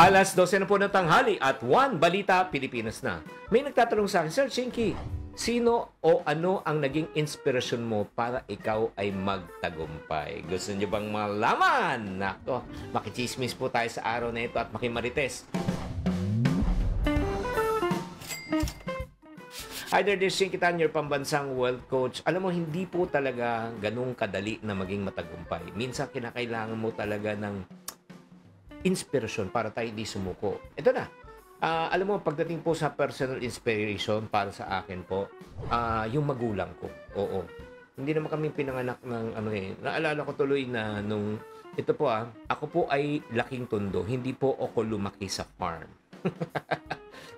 Alas 12 na po ng tanghali at 1 Balita Pilipinas na. May nagtatanong sa akin, Sir Chinky, sino o ano ang naging inspirasyon mo para ikaw ay magtagumpay? Gusto niyo bang malaman? Nako, makichismis po tayo sa araw na ito at makimarites. Hi there, this is Chinky Tan, your pambansang wealth coach. Alam mo, hindi po talaga ganung kadali na maging matagumpay. Minsan, kinakailangan mo talaga ng inspirasyon para tayo hindi sumuko. Ito na. Alam mo, pagdating po sa personal inspiration para sa akin po, yung magulang ko. Oo. Hindi naman kami pinanganak ng Naalala ko tuloy na nung, ito po ako po ay laking tondo. Hindi po ako lumaki sa farm.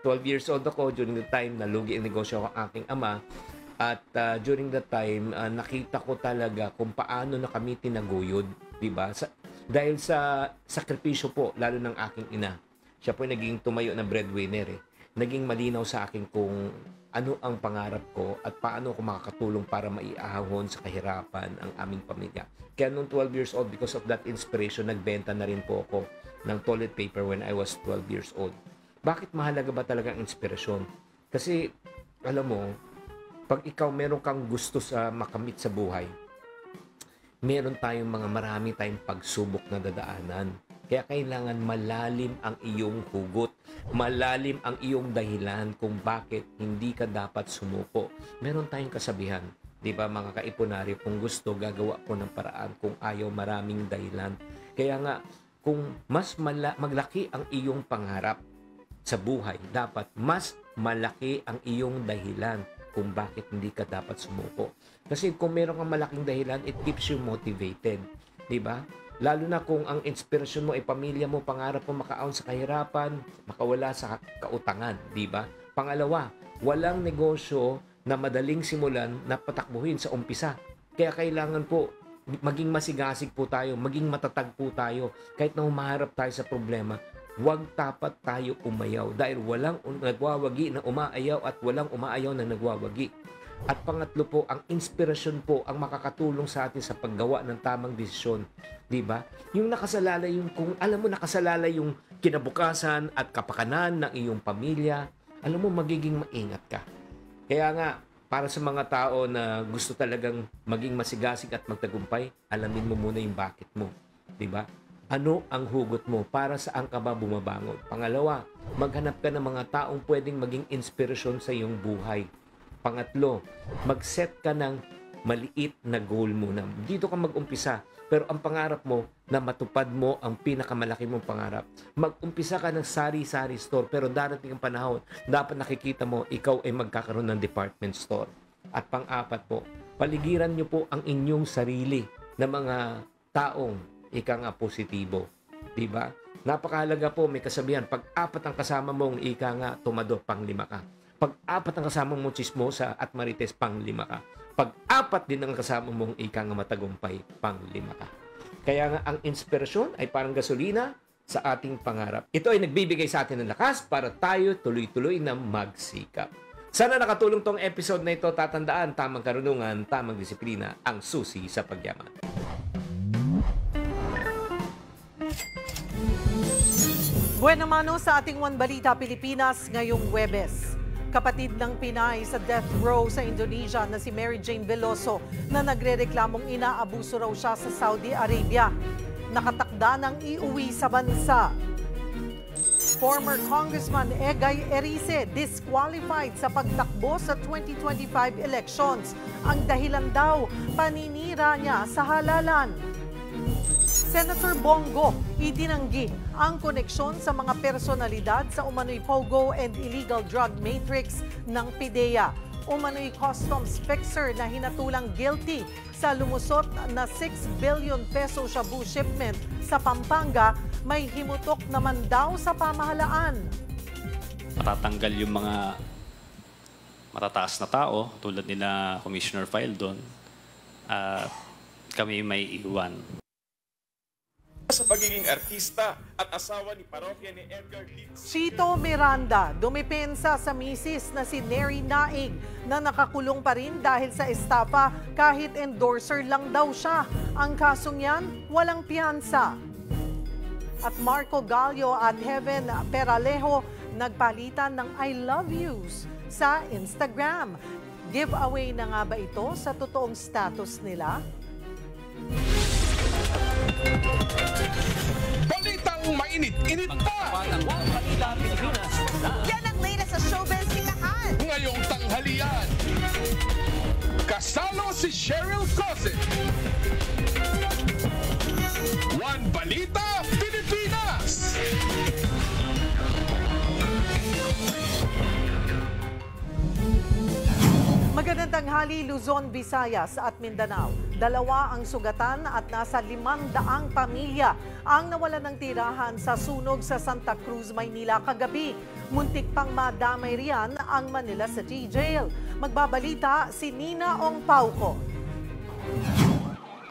12 years old ako during the time na lugi ang negosyo ko aking ama. At during that time, nakita ko talaga kung paano na kami tinaguyod. Diba? Dahil sa sakripisyo po, lalo ng aking ina. Siya po naging tumayo na breadwinner Naging malinaw sa akin kung ano ang pangarap ko at paano ako makakatulong para maiahon sa kahirapan ang aming pamilya. Kaya nung 12 years old, because of that inspiration, nagbenta na rin po ako ng toilet paper when I was 12 years old. Bakit mahalaga ba talaga ang inspirasyon? Kasi, alam mo, pag ikaw meron kang gusto sa makamit sa buhay, meron tayong marami tayong pagsubok na dadaanan. Kaya kailangan malalim ang iyong hugot. Malalim ang iyong dahilan kung bakit hindi ka dapat sumuko. Meron tayong kasabihan. Di ba mga kaipunaryo, kung gusto, gagawa ko ng paraan. Kung ayaw, maraming dahilan. Kaya nga, kung mas maglaki ang iyong pangarap sa buhay, dapat mas malaki ang iyong dahilan kung bakit hindi ka dapat sumuko. Kasi kung meron kang malaking dahilan, it keeps you motivated. Diba? Lalo na kung ang inspirasyon mo ay pamilya mo, pangarap mo makaahon sa kahirapan, makawala sa kautangan. Diba? Pangalawa, walang negosyo na madaling simulan na patakbuhin sa umpisa. Kaya kailangan po maging masigasig po tayo, maging matatag po tayo. Kahit na humaharap tayo sa problema, huwag tapat tayo umayaw dahil walang nagwawagi na umaayaw at walang umaayaw na nagwawagi. At pangatlo po, ang inspirasyon po ang makakatulong sa atin sa paggawa ng tamang desisyon. Diba? Yung nakasalalay, kung alam mo nakasalalay yung kinabukasan at kapakanan ng iyong pamilya, alam mo magiging maingat ka. Kaya nga, para sa mga tao na gusto talagang maging masigasig at magtagumpay, alamin mo muna yung bakit mo. Diba? Ano ang hugot mo? Para saan ka ba bumabangon? Pangalawa, maghanap ka ng mga taong pwedeng maging inspirasyon sa iyong buhay. Pangatlo, mag-set ka ng maliit na goal muna. Dito ka mag-umpisa, pero ang pangarap mo na matupad mo ang pinakamalaki mong pangarap. Mag-umpisa ka ng sari-sari store, pero darating ang panahon, dapat nakikita mo, ikaw ay magkakaroon ng department store. At pang-apat po, paligiran niyo po ang inyong sarili na mga taong ika nga positibo. Diba? Napakahalaga po, may kasabihan, pag apat ang kasama mong ika nga tumado, pang-lima ka. Pag apat ang kasama mong chismosa at marites, pang-lima ka. Pag apat din ang kasama mong ika nga matagumpay, pang-lima ka. Kaya nga ang inspirasyon ay parang gasolina sa ating pangarap. Ito ay nagbibigay sa atin ng lakas para tayo tuloy-tuloy na magsikap. Sana nakatulong tong episode na ito. Tatandaan, tamang karunungan, tamang disiplina ang susi sa pagyaman. Buwan mano sa ating One Balita Pilipinas ngayong Huwebes. Kapatid ng Pinay sa death row sa Indonesia na si Mary Jane Veloso na nagrereklamong inaabuso raw siya sa Saudi Arabia. Nakatakda ng iuwi sa bansa. Former Congressman Egay Erice disqualified sa pagtakbo sa 2025 elections. Ang dahilan daw, paninira niya sa halalan. Senator Bongo idinanggi ang koneksyon sa mga personalidad sa umano'y pogo and illegal drug matrix ng PIDEA. Umano'y customs fixer na hinatulang guilty sa lumusot na 6 billion peso shabu shipment sa Pampanga, may himutok naman daw sa pamahalaan. Matatanggal yung mga matataas na tao tulad nila Commissioner Fildon at kami may iwan. Sa pagiging artista at asawa ni parokya ni Edgar Litz. Chito Miranda, dumipensa sa misis na si Neri Naig na nakakulong pa rin dahil sa estafa kahit endorser lang daw siya. Ang kasong yan, walang piyansa. At Marco Gallio at Heaven Peralejo nagpalitan ng I love yous sa Instagram. Giveaway na nga ba ito sa totoong status nila? Balitang mainit-init pa! Yan ang latest sa showbiz sinahan. Ngayong tanghalian, kasalo si Cheryl Cosset. One Balita Pilipinas! Magandang tanghali, Luzon, Visayas at Mindanao. Dalawa ang sugatan at nasa 500 pamilya ang nawalan ng tirahan sa sunog sa Santa Cruz, Maynila kagabi. Muntik pang madamay riyan ang Manila City Jail. Magbabalita si Nina Ong Pauco.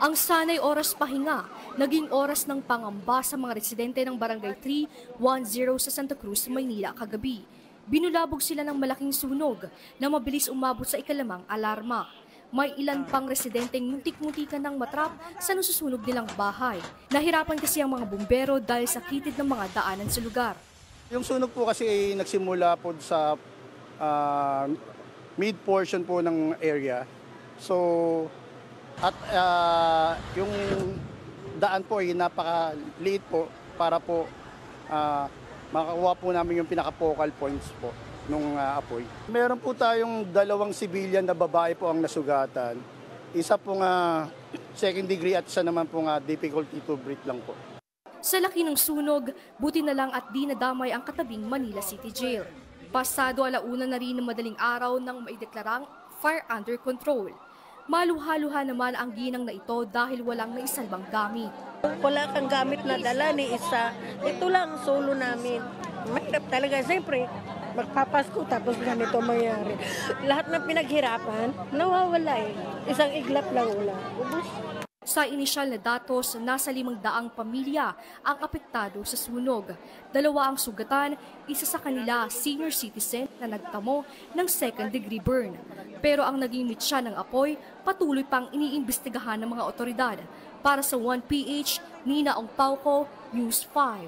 Ang sanay oras pahinga, naging oras ng pangamba sa mga residente ng Barangay 310 sa Santa Cruz, Maynila kagabi. Binulabog sila ng malaking sunog na mabilis umabot sa ikalimang alarma. May ilan pang residenteng muntik-muntikan ng matrap sa nasusunog nilang bahay. Nahirapan kasi ang mga bumbero dahil sa kitid ng mga daanan sa lugar. Yung sunog po kasi ay nagsimula po sa mid portion po ng area. So, at yung daan po ay napakaliit po para po makakuha po namin yung pinaka-focal points po nung apoy. Meron po tayong 2 civilian na babae po ang nasugatan. Isa po nga second degree at isa naman po nga difficulty to breathe lang po. Sa laki ng sunog, buti na lang at di nadamay ang katabing Manila City Jail. Pasado 1:00 na rin ng madaling araw nang maideklarang fire under control. Maluha-luha naman ang ginang na ito dahil walang naisalbang gamit. Wala kang gamit na dala ni isa. Ito lang solo namin. Mahirap talaga. Siyempre, magpapasko tapos ganito mangyari. Lahat ng pinaghirapan, nawawala eh. Isang iglap lang wala. Ubus. Sa inisyal na datos, nasa 500 pamilya ang apektado sa sunog. 2 ang sugatan, isa sa kanila senior citizen na nagtamo ng second-degree burn. Pero ang naging mitsa ng apoy, patuloy pang iniimbestigahan ng mga otoridad. Para sa 1PH, Nina Ong Pauco, News 5.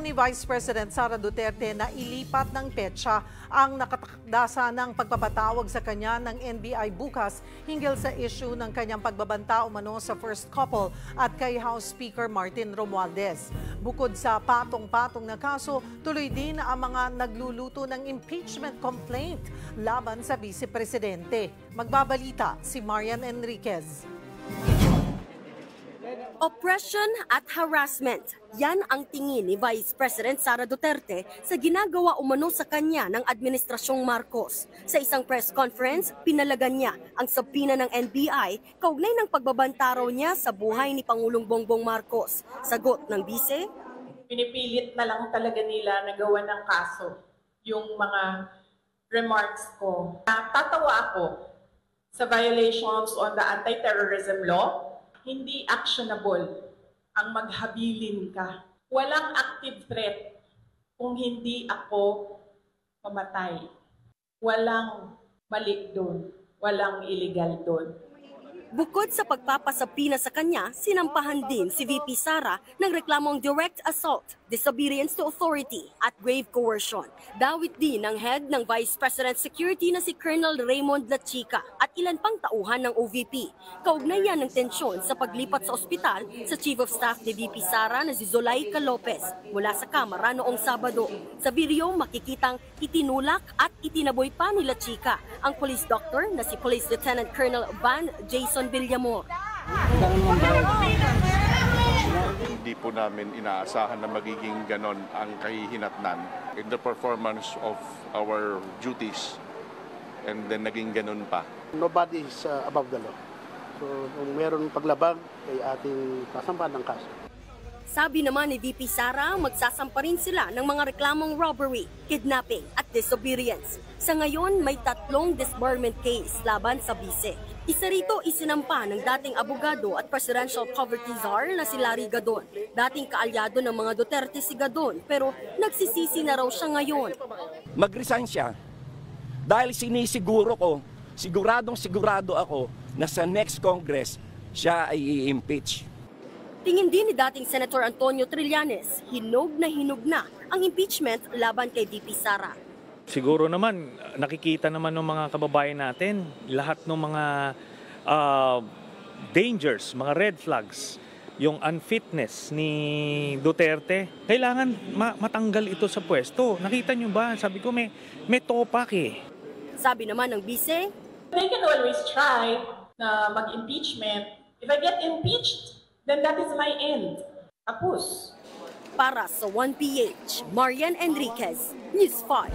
Ni Vice President Sara Duterte na ilipat ng petsa ang nakatakdasa ng pagpapatawag sa kanya ng NBI bukas hinggil sa issue ng kanyang pagbabanta umano sa first couple at kay House Speaker Martin Romualdez. Bukod sa patong-patong na kaso, tuloy din ang mga nagluluto ng impeachment complaint laban sa Vice Presidente. Magbabalita si Marian Enriquez. Oppression at harassment. Yan ang tingin ni Vice President Sara Duterte sa ginagawa umano sa kanya ng Administrasyong Marcos. Sa isang press conference, pinalagan niya ang sabina ng NBI kaugnay ng pagbabanta raw niya sa buhay ni Pangulong Bongbong Marcos. Sagot ng bise, pinipilit na lang talaga nila na gawa ng kaso yung mga remarks ko. Tatawa ako sa violations on the anti-terrorism law. Hindi actionable ang maghabilin ka. Walang active threat kung hindi ako mamatay. Walang mali doon. Walang illegal doon. Bukod sa pagpapasapina sa kanya, sinampahan din si VP Sara ng reklamong direct assault, disobedience to authority at grave coercion. Dawit din ng head ng Vice President Security na si Colonel Raymond Lachica at ilan pang tauhan ng OVP. Kaugnayan ng tensyon sa paglipat sa ospital sa Chief of Staff ni VP Sara na si Zulaika Lopez mula sa Kamara noong Sabado. Sa video makikitang itinulak at itinaboy pa ni Lachica ang police doctor na si Police Lieutenant Colonel Van Jason Villamor. Hindi po namin inaasahan na magiging ganon ang kahihinatnan in the performance of our duties, and then naging ganon pa. Nobody is above the law. So kung meron paglabag, ay ating sasampahan ng kaso. Sabi naman ni VP Sara, magsasampa rin sila ng mga reklamong robbery, kidnapping at disobedience. Sa ngayon, may 3 disbarment case laban sa bise. Isa rito isinampa ng dating abogado at presidential poverty czar na si Larry Gadon. Dating kaalyado ng mga Duterte si Gadon, pero nagsisisi na raw siya ngayon. Mag-resign siya dahil sinisiguro ko, siguradong sigurado ako na sa next Congress siya ay i-impeach. Tingin din ni dating Senator Antonio Trillanes, hinog na ang impeachment laban kay VP Sara. Siguro naman, nakikita naman ng mga kababayan natin, lahat ng mga dangers, mga red flags, yung unfitness ni Duterte, kailangan matanggal ito sa pwesto. Nakita nyo ba? Sabi ko, may topak eh. Sabi naman ng bise, they can always try na mag-impeachment. If I get impeached, then that is my end. Tapos. Para sa 1PH, Marian Enriquez, News 5.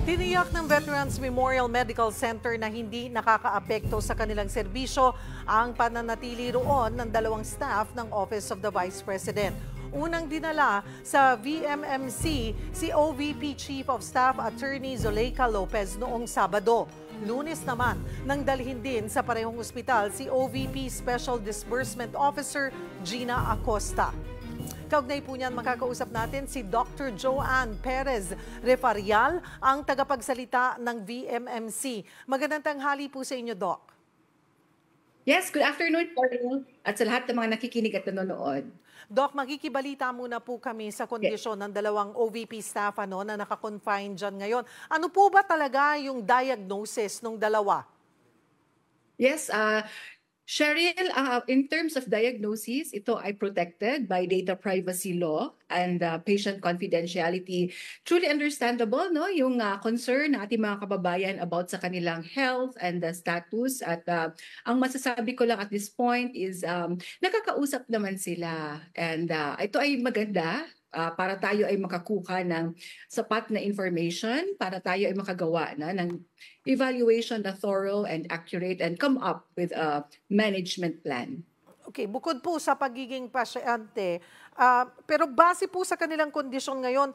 Tiniyak ng Veterans Memorial Medical Center na hindi nakakaapekto sa kanilang serbisyo ang pananatili roon ng 2 staff ng Office of the Vice President. Unang dinala sa VMMC si OVP Chief of Staff Attorney Zuleika Lopez noong Sabado. Lunes naman, nang dalhin din sa parehong ospital si OVP Special Disbursement Officer Gina Acosta. Kaugnay po niyan, makakausap natin si Dr. Joanne Perez Refarial, ang tagapagsalita ng VMMC. Magandang tanghali po sa inyo, Doc. Yes, good afternoon po at sa lahat ng mga nakikinig at nanonood. Doc, makikibalita muna po kami sa kondisyon ng 2 OVP staff na nakakonfine dyan ngayon. Ano po ba talaga yung diagnosis ng 2? Yes, Cheryl, in terms of diagnosis, ito ay protected by data privacy law and patient confidentiality. Truly understandable, no? Yung concern ng ating mga kababayan about sa kanilang health and status. At ang masasabi ko lang at this point is nakakausap naman sila. And ito ay maganda. Para tayo ay makakuha ng sapat na information, para tayo ay makagawa ng evaluation na thorough and accurate and come up with a management plan. Okay, bukod po sa pagiging pasyente, pero base po sa kanilang kondisyon ngayon,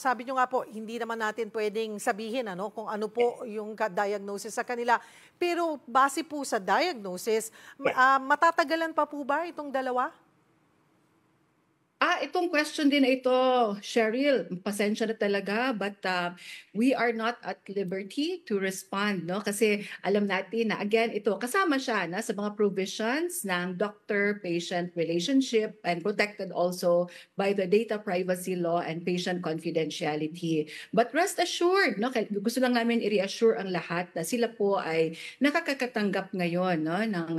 sabi nyo nga po, hindi naman natin pwedeng sabihin kung ano po yung diagnosis sa kanila. Pero base po sa diagnosis, matatagalan pa po ba itong 2? Itong question din na ito, Cheryl, pasensya na talaga, but we are not at liberty to respond, no? Kasi alam natin na, again, ito, kasama siya sa mga provisions ng doctor-patient relationship and protected also by the data privacy law and patient confidentiality. But rest assured, no? Gusto lang namin i-reassure ang lahat na sila po ay nakakatanggap ngayon ng,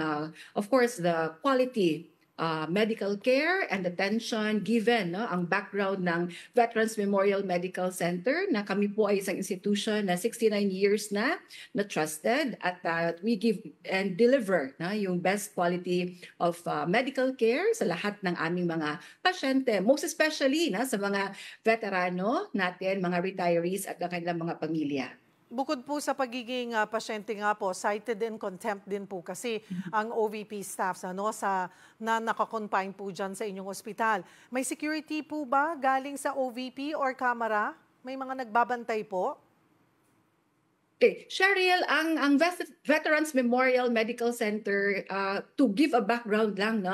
of course, the quality medical care and attention given ang background ng Veterans Memorial Medical Center na kami po ay isang institution na 69 years na trusted at we give and deliver yung best quality of medical care sa lahat ng aming mga pasyente, most especially sa mga veterano natin, mga retirees at ang kanilang mga pamilya. Bukod po sa pagiging pasyente nga po, cited in contempt din po kasi ang OVP staffs na nakakonfine po dyan sa inyong ospital. May security po ba galing sa OVP or camera? May mga nagbabantay po? Okay, Cheryl, ang Veterans Memorial Medical Center, to give a background lang,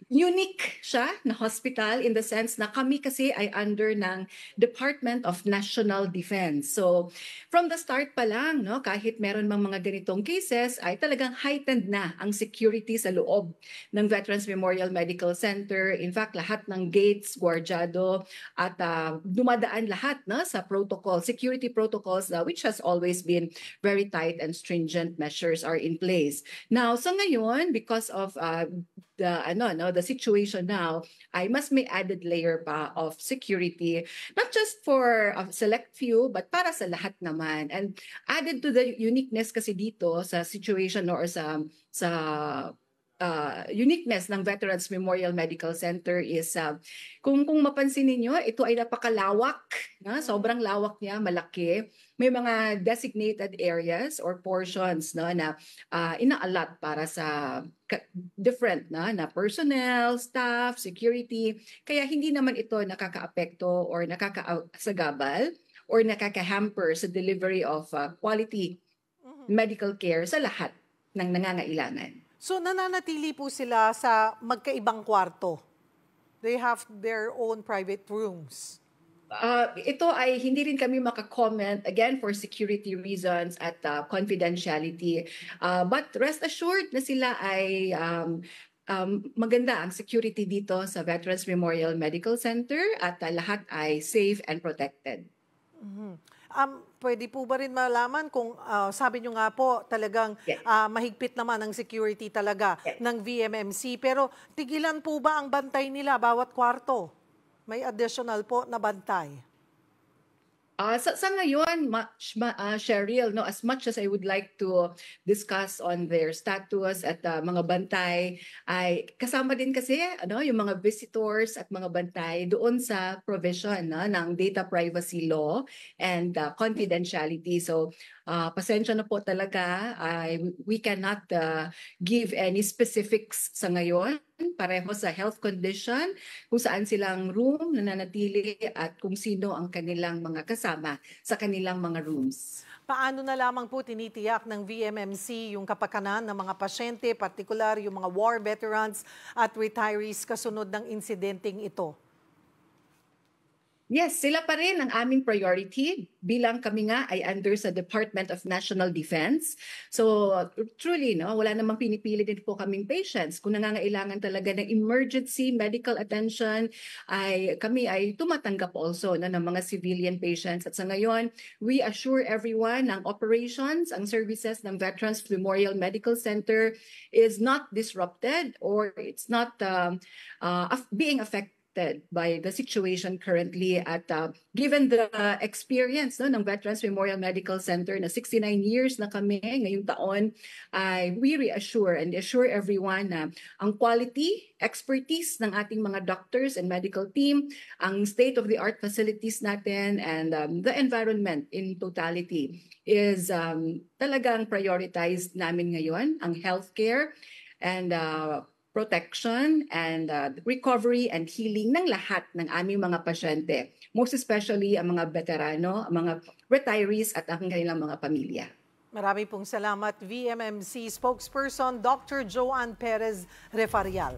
unique siya na hospital in the sense na kami kasi ay under ng Department of National Defense. So, from the start pa lang, kahit meron mang mga ganitong cases, ay talagang heightened na ang security sa loob ng Veterans Memorial Medical Center. In fact, lahat ng gates, guardiado, at dumadaan lahat sa protocol, security protocols, which has always been very tight and stringent measures are in place. Now, so ngayon, because of the situation now, ay mas may added layer pa of security, not just for a select few, but para sa lahat naman. And added to the uniqueness kasi dito sa situation or sa uniqueness ng Veterans Memorial Medical Center is kung mapansin niyo, ito ay napakalawak, sobrang lawak niya, malaki. May mga designated areas or portions na ina-allot para sa different na personnel, staff, security. Kaya hindi naman ito nakakaapekto or nakakasagabal or nakakahamper sa delivery of quality medical care sa lahat ng nangangailangan. So nananatili po sila sa magkaibang kwarto? They have their own private rooms? Ito ay hindi rin kami makakomment, again, for security reasons at confidentiality. But rest assured na sila ay maganda ang security dito sa Veterans Memorial Medical Center at lahat ay safe and protected. Pwede po ba rin malaman kung sabi nyo nga po talagang mahigpit naman ang security talaga ng VMMC, pero tigilan po ba ang bantay nila bawat kwarto? May additional po na bantay? Sa ngayon, Cheryl, no, as much as I would like to discuss on their status at mga bantay, ay kasama din kasi yung mga visitors at mga bantay doon sa provision ng data privacy law and confidentiality. So, pasensya na po talaga, we cannot give any specifics sa ngayon. Pareho sa health condition, kung saan silang room nananatili at kung sino ang kanilang mga kasama sa kanilang mga rooms. Paano na lamang po tinitiyak ng VMMC yung kapakanan ng mga pasyente, partikular yung mga war veterans at retirees kasunod ng insidenteng ito? Yes, sila pa rin ang aming priority bilang kami nga ay under sa Department of National Defense. So truly, wala namang pinipili din po kaming patients. Kung nangangailangan talaga ng emergency medical attention, kami ay tumatanggap also ng mga civilian patients. At sa ngayon, we assure everyone ng operations, ang services ng Veterans Memorial Medical Center is not disrupted or it's not being affected by the situation currently at given the experience ng Veterans Memorial Medical Center na 69 years na kami ngayong taon, we reassure and assure everyone na ang quality, expertise ng ating mga doctors and medical team, ang state-of-the-art facilities natin, and the environment in totality is talagang prioritized namin ngayon, ang healthcare and protection and recovery and healing ng lahat ng aming mga pasyente. Most especially ang mga veterano, ang mga retirees at ang kanilang mga pamilya. Marami pong salamat, VMMC spokesperson Dr. Joanne Perez Refarial.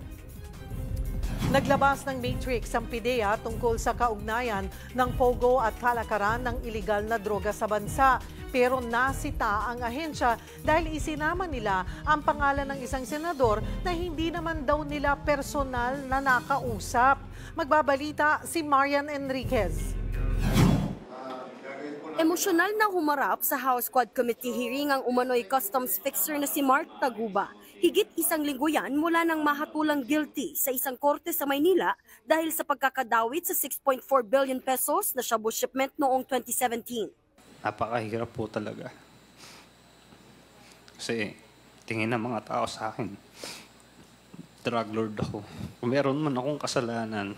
Naglabas ng Matrix ang PIDEA tungkol sa kaugnayan ng pogo at kalakaran ng iligal na droga sa bansa. Pero nasita ang ahensya dahil isinama nila ang pangalan ng isang senador na hindi naman daw nila personal na nakausap. Magbabalita si Marian Enriquez. Emosyonal na humarap sa House Quad Committee hearing ang umano'y customs fixer na si Mark Taguba. Higit isang linggo yan mula nang mahatulang guilty sa isang korte sa Maynila dahil sa pagkakadawit sa 6.4 billion pesos na shabu shipment noong 2017. Napakahirap po talaga. Kasi tingin ng mga tao sa akin, drug lord ako. Kung meron man akong kasalanan,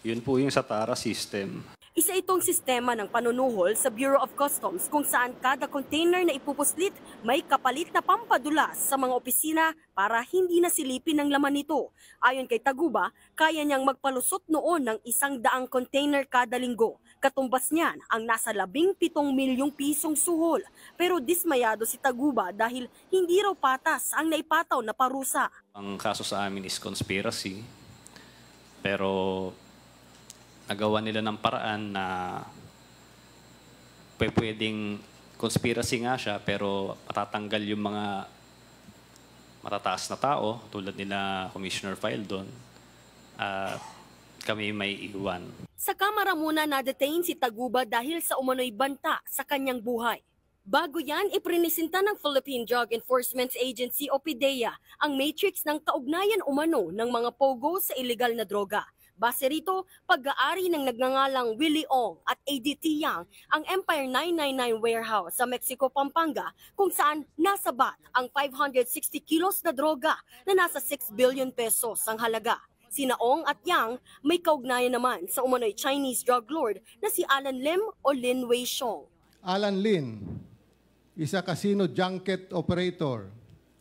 yun po yung sa TARA system. Isa itong sistema ng panunuhol sa Bureau of Customs kung saan kada container na ipupuslit may kapalit na pampadulas sa mga opisina para hindi nasilipin ang laman nito. Ayon kay Taguba, kaya niyang magpalusot noon ng 100 container kada linggo. Katumbas niyan ang nasa 17 milyong pisong suhol. Pero dismayado si Taguba dahil hindi raw patas ang naipataw na parusa. Ang kaso sa amin is conspiracy. Pero nagawa nila ng paraan na pwedeng conspiracy nga siya pero matatanggal yung mga matataas na tao tulad nila Commissioner Fildon at kami may iwan. Sa Kamara muna na-detain si Taguba dahil sa umano'y banta sa kanyang buhay. Bago yan, iprinisinta ng Philippine Drug Enforcement Agency o PIDEA ang matrix ng kaugnayan umano ng mga pogo sa iligal na droga. Base rito, pag-aari ng nagngangalang Willie Ong at ADT Yang ang Empire 999 warehouse sa Mexico, Pampanga kung saan nasabat ang 560 kilos na droga na nasa 6 billion pesos ang halaga. Sina Ong at Yang may kaugnayan naman sa umano'y Chinese drug lord na si Alan Lim o Lin Wei-Xiong. Alan Lin is a casino junket operator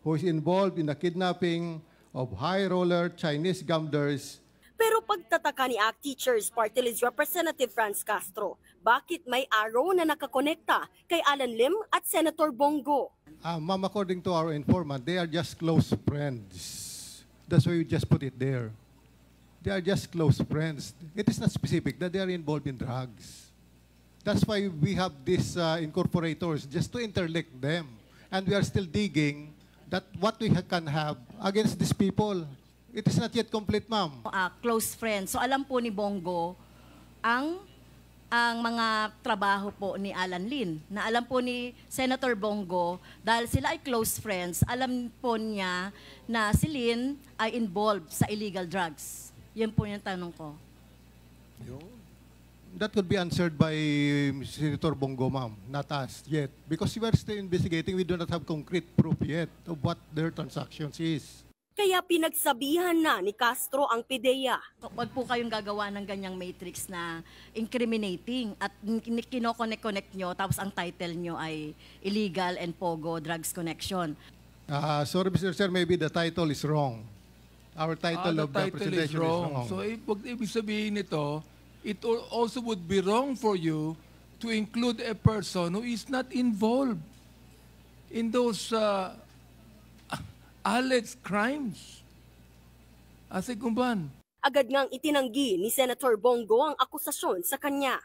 who is involved in the kidnapping of high-roller Chinese gamblers. Pero pagtataka ni ACT Teachers Party List Representative Franz Castro, bakit may arrow na nakakonekta kay Alan Lim at Senator Bongo? Ma'am, according to our informant, they are just close friends. That's why we just put it there. They are just close friends. It is not specific that they are involved in drugs. That's why we have these incorporators, just to interlink them. And we are still digging that what we can have against these people. It is not yet complete, ma'am. Close friends. So alam po ni Bongo ang mga trabaho po ni Alan Lin. Na alam po ni Senator Bongo, dahil sila ay close friends, alam po niya na si Lin ay involved sa illegal drugs. Yan po yung tanong ko. That could be answered by Senator Bongo, ma'am, not us yet. Because we are still investigating, we do not have concrete proof yet of what their transactions is. Kaya pinagsabihan na ni Castro ang PIDEA. Huwag po kayong gagawa ng ganyang matrix na incriminating at kinoconnect nyo tapos ang title nyo ay illegal and pogo drugs connection. Sorry, Mr. Chair, maybe the title is wrong. Our title of the presentation is wrong. So ibig sabihin nito, it also would be wrong for you to include a person who is not involved in those alleged crimes. Ate Gumban. Agad ngang itinanggi ni Senator Bongo ang akusasyon sa kanya.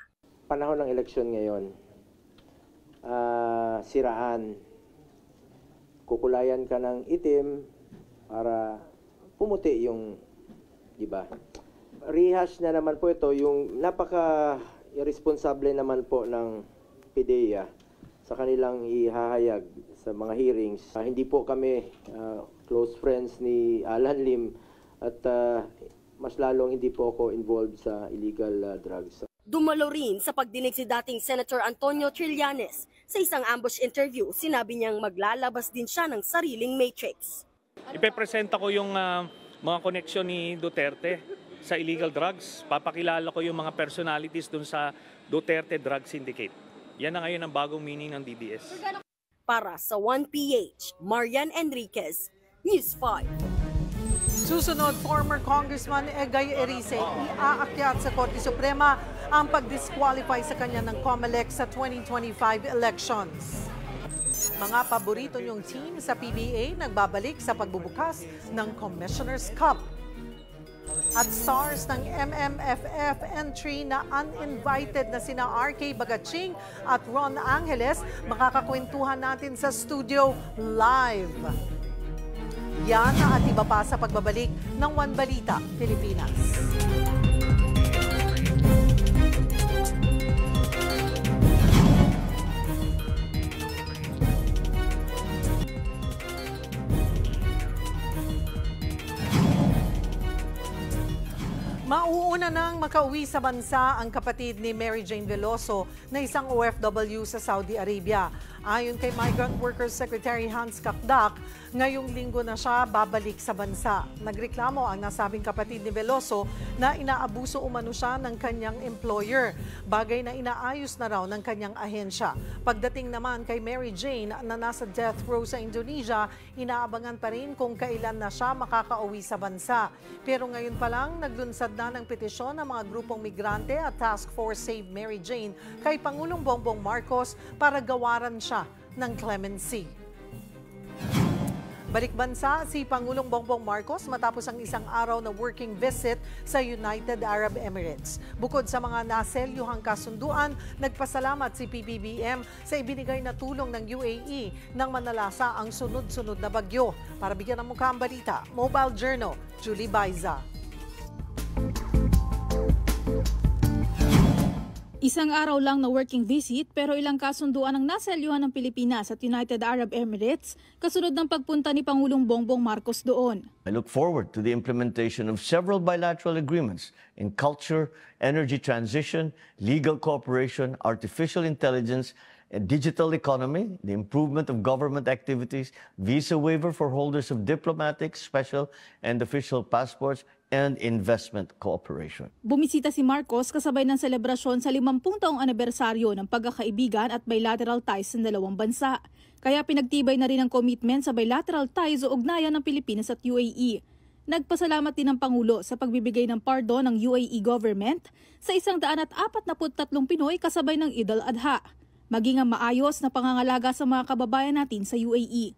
Panahon ng eleksyon ngayon, siraan, kukulayan ka ng itim para pumuti yung iba. Rehash na naman po ito, yung napaka-irresponsable naman po ng PIDEA sa kanilang ihahayag sa mga hearings. Hindi po kami close friends ni Alan Lim at mas lalong hindi po ako involved sa illegal drugs. Dumalo rin sa pagdinig si dating Senator Antonio Trillanes. Sa isang ambush interview, sinabi niyang maglalabas din siya ng sariling matrix. Ipepresenta ko yung mga koneksyon ni Duterte sa illegal drugs. Papakilala ko yung mga personalities dun sa Duterte Drug Syndicate. Yan na ngayon ang bagong meaning ng DDS. Para sa 1PH, Marian Enriquez, News 5. Susunod, former Congressman Egay Erice iaakyat sa Korte Suprema ang pag-disqualify sa kanya ng COMELEC sa 2025 elections. Mga paborito niyong team sa PBA nagbabalik sa pagbubukas ng Commissioner's Cup. At stars ng MMFF entry na uninvited na sina RK Bagaching at Ron Angeles, makakakwentuhan natin sa studio live. Yan at iba pa sa pagbabalik ng One Balita Pilipinas. Mauuna nang makauwi sa bansa ang kapatid ni Mary Jane Veloso na isang OFW sa Saudi Arabia. Ayon kay Migrant Workers Secretary Hans Kakdak, ngayong linggo na siya babalik sa bansa. Nagreklamo ang nasabing kapatid ni Veloso na inaabuso umano siya ng kanyang employer, bagay na inaayos na raw ng kanyang ahensya. Pagdating naman kay Mary Jane na nasa death row sa Indonesia, inaabangan pa rin kung kailan na siya makakauwi sa bansa. Pero ngayon pa lang, naglunsad na ng petisyon ng mga grupong migrante at Task Force Save Mary Jane kay Pangulong Bongbong Marcos para gawaran siya ng clemency. Balik bansa si Pangulong Bongbong Marcos matapos ang isang araw na working visit sa United Arab Emirates. Bukod sa mga naselyuhang kasunduan, nagpasalamat si PBBM sa ibinigay na tulong ng UAE nang manalasa ang sunod-sunod na bagyo. Para bigyan ng mukha ang balita, Mobile Journal, Julie Baiza. Isang araw lang na working visit pero ilang kasunduan ang naselyuhan ng Pilipinas at United Arab Emirates kasunod ng pagpunta ni Pangulong Bongbong Marcos doon. I look forward to the implementation of several bilateral agreements in culture, energy transition, legal cooperation, artificial intelligence, and digital economy, the improvement of government activities, visa waiver for holders of diplomatic, special, and official passports, and investment cooperation. Bumisita si Marcos kasabay ng selebrasyon sa 50 taong anibersaryo ng pagkakaibigan at bilateral ties ng dalawang bansa. Kaya pinagtibay na rin ang commitment sa bilateral ties o ugnayan ng Pilipinas at UAE. Nagpasalamat din ang Pangulo sa pagbibigay ng pardon ng UAE government sa 143 Pinoy kasabay ng Eid al-Adha. Maging ang maayos na pangangalaga sa mga kababayan natin sa UAE.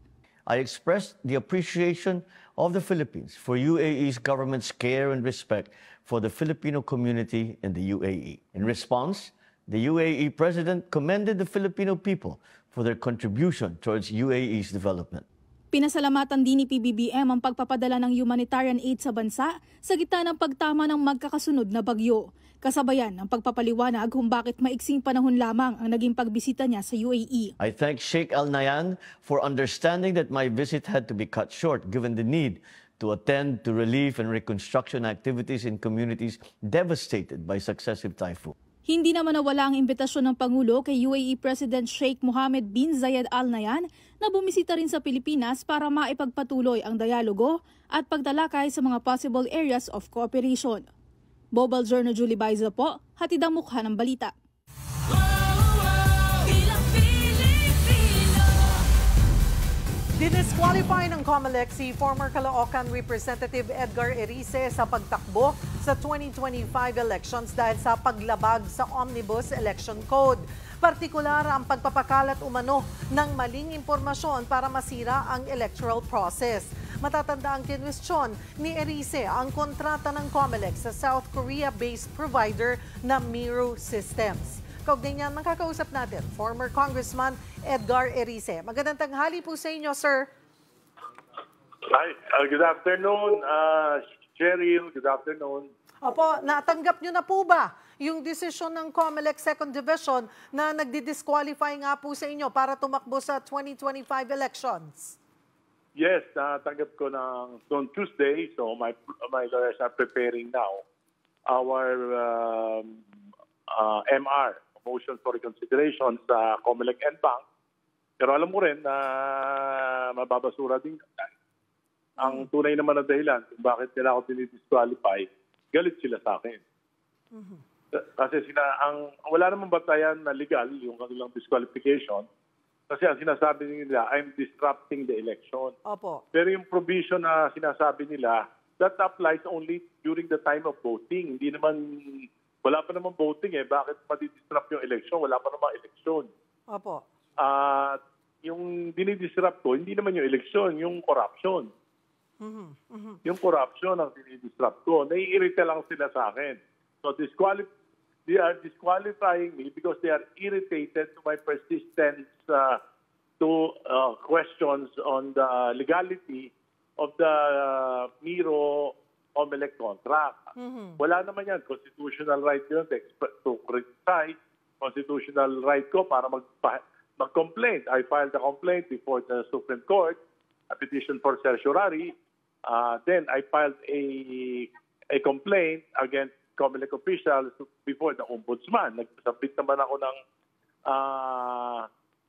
I expressed the appreciation of the Philippines for UAE's government's care and respect for the Filipino community in the UAE. In response, the UAE president commended the Filipino people for their contribution towards UAE's development. Pinasalamatan din ni PBBM ang pagpapadala ng humanitarian aid sa bansa sa gitna ng pagtama ng magkakasunod na bagyo. Kasabayan ng pagpapaliwanag kung bakit maiksing panahon lamang ang naging pagbisita niya sa UAE. I thank Sheikh Al Nahyan for understanding that my visit had to be cut short given the need to attend to relief and reconstruction activities in communities devastated by successive typhoons. Hindi naman nawala ang imbitasyon ng Pangulo kay UAE President Sheikh Mohammed bin Zayed Al Nahyan na bumisita rin sa Pilipinas para maipagpatuloy ang dialogo at pagtalakay sa mga possible areas of cooperation. Bobal Journal Julie Baiza po, hatid ang mukha ng balita. Dinisqualify ng COMELEC si former Caloocan Representative Edgar Erice sa pagtakbo sa 2025 elections dahil sa paglabag sa Omnibus Election Code. Partikular ang pagpapakalat umano ng maling impormasyon para masira ang electoral process. Matatanda ang kinwestiyon ni Erice ang kontrata ng COMELEC sa South Korea-based provider na Miro Systems. Kaugnay niyan, makakausap natin, former Congressman Edgar Erice. Magandang tanghali po sa inyo, sir. Hi, good afternoon, Cheryl. Good afternoon. Opo, natanggap nyo na po ba yung desisyon ng COMELEC Second Division na nagdi-disqualify nga po sa inyo para tumakbo sa 2025 elections? Yes, natanggap ko on Tuesday. So my lawyers are preparing now our MR, motion for reconsideration sa COMELEC and Bank. Pero alam mo rin na mababasura din. Ang tunay naman na dahilan kung bakit nila ako dinidisqualify, galit sila sa akin. Kasi wala namang batayan na legal yung kanilang disqualification. Kasi ang sinasabi nila, I'm disrupting the election. Opo. Pero yung provision na sinasabi nila, that applies only during the time of voting. Hindi naman, wala pa naman voting eh. Bakit madi-disrupt yung election? Wala pa naman election. Opo. Yung dinidisrupt ko, hindi naman yung election, yung corruption. Yung corruption ang dinidisrupt ko. Naiirita lang sila sa akin. So they are disqualifying me because they are irritated to my persistence to questions on the legality of the Miro COMELEC contract. Wala naman yan. Constitutional right yun to criticize. Constitutional right ko para mag-complaint. I filed a complaint before the Supreme Court, a petition for certiorari. Then I filed a complaint against COMELEC officials before the Ombudsman. Nagsabit naman ako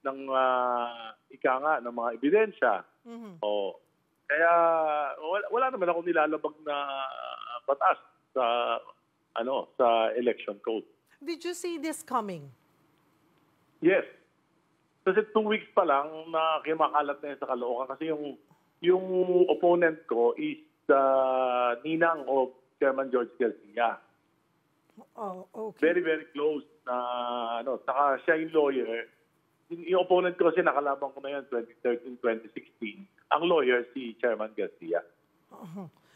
ng mga ebidensya. Kaya wala naman ako nilalabag na batas sa election code. Did you see this coming? Yes. Kasi 2 weeks pa lang na kimakalat na yun sa Caloocan kasi yung opponent ko is the ninang of Chairman George Garcia. Oh, okay. Very, very close na saka siya yung lawyer. Yung opponent ko kasi nakalaban ko na yan 2013, 2016. Ang lawyer si Chairman Garcia.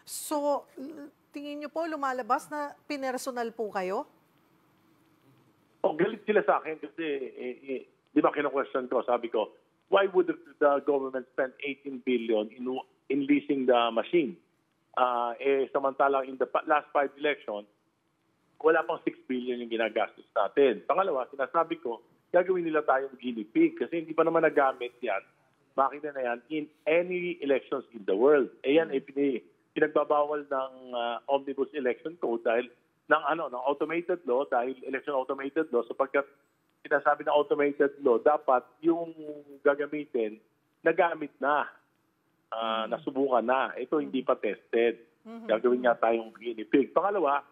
So, tingin niyo po lumalabas na pinersonal po kayo? Galit sila sa akin kasi di ba kino-question ko, sabi ko, why would the government spend 18 billion in leasing the machine? Samantalang in the last 5 elections, wala pang 6 billion yung ginagastos natin. Pangalawa, sinasabi ko, gagawin nila tayong guinea pig kasi hindi pa naman nagamit yan, makina na yan, in any elections in the world. Yan, pinagbabawal ng Omnibus Election Code dahil ng automated law, dahil election automated law, sapagkat sinasabi na automated law, dapat yung gagamitin, nagamit na, nasubukan na. Ito hindi pa tested. Gagawin nga tayong guinea pig. Pangalawa,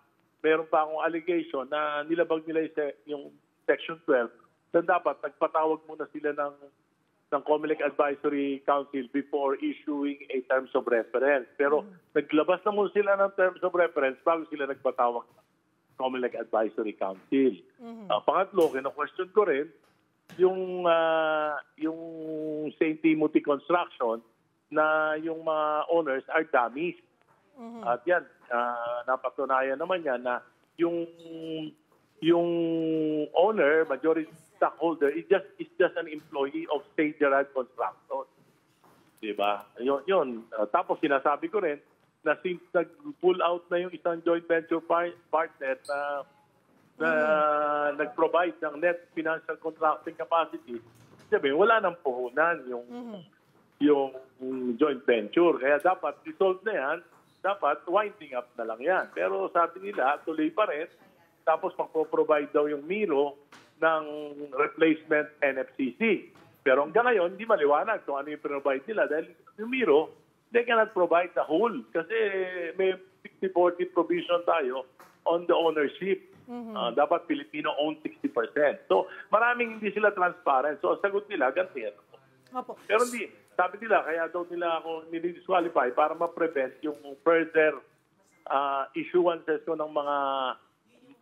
meron pa akong allegation na nilabag nila yung Section 12 na dapat nagpatawag muna sila ng COMELEC Advisory Council before issuing a terms of reference. Pero naglabas na muna sila ng terms of reference bago sila nagpatawag ng COMELEC Advisory Council. Pangatlo, kina-question ko rin yung St. Timothy Construction na yung mga owners are dummies. At yan, napatunayan naman yan na yung owner, majority stockholder, is just an employee of State Gerard Construction. Diba? Yun. Tapos sinasabi ko rin na since nag-pull out na yung isang joint venture partner na nag-provide ng net financial contracting capacity, sabi, wala nang puhunan yung joint venture. Kaya dapat resolve na yan, dapat winding up na lang yan. Pero sabi nila, tuloy pa rin, tapos magpo-provide daw yung Miro ng replacement NFCC. Pero hanggang ngayon, hindi maliwanag kung ano yung provide nila. Dahil yung Miro, they cannot provide the whole. Kasi may 60-40 provision tayo on the ownership. Dapat Filipino own 60%. So, maraming hindi sila transparent. So, ang sagot nila, ganti yan. Pero hindi. Sabi nila, kaya daw nila ako nilidisqualify para ma-prevent yung further issuances ko ng mga